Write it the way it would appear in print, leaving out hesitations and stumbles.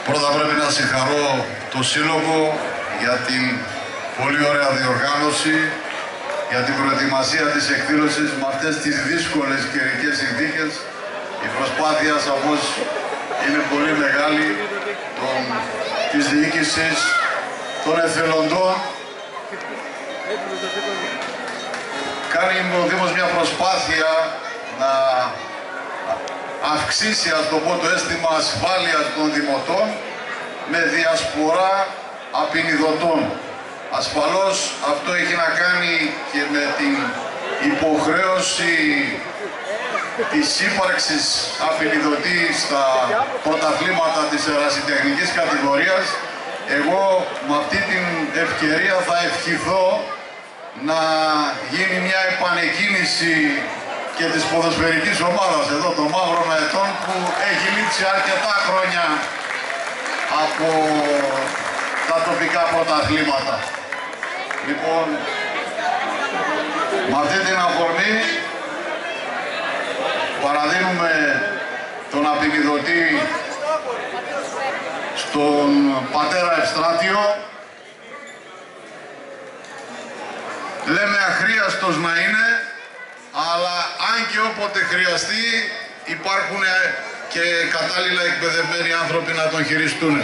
Πρώτα πρέπει να συγχαρώ το Σύλλογο για την πολύ ωραία διοργάνωση, για την προετοιμασία της εκδήλωσης με αυτές τις δύσκολες καιρικές συνθήκες. Η προσπάθεια σαφώς είναι πολύ μεγάλη της διοίκησης, των εθελοντών. Κάνει ο Δήμος μια προσπάθεια να αυξήσει, ας το πω, το αίσθημα ασφάλειας των δημοτών με διασπορά απεινιδωτών. Ασφαλώς αυτό έχει να κάνει και με την υποχρέωση της ύπαρξης απεινιδωτή στα πρωταθλήματα της ερασιτεχνικής κατηγορίας. Εγώ με αυτή την ευκαιρία θα ευχηθώ να γίνει μια επανεκκίνηση και της ποδοσφαιρικής ομάδας εδώ των Μαύρων Αετών, που έχει λείψει αρκετά χρόνια από τα τοπικά πρωταθλήματα. Λοιπόν, με αυτή την αφορμή παραδίνουμε τον απεινιδωτή στον πατέρα Ευστράτιο. Λέμε αχρίαστος να είναι, αλλά αν και όποτε χρειαστεί υπάρχουν και κατάλληλα εκπαιδευμένοι άνθρωποι να τον χειριστούν.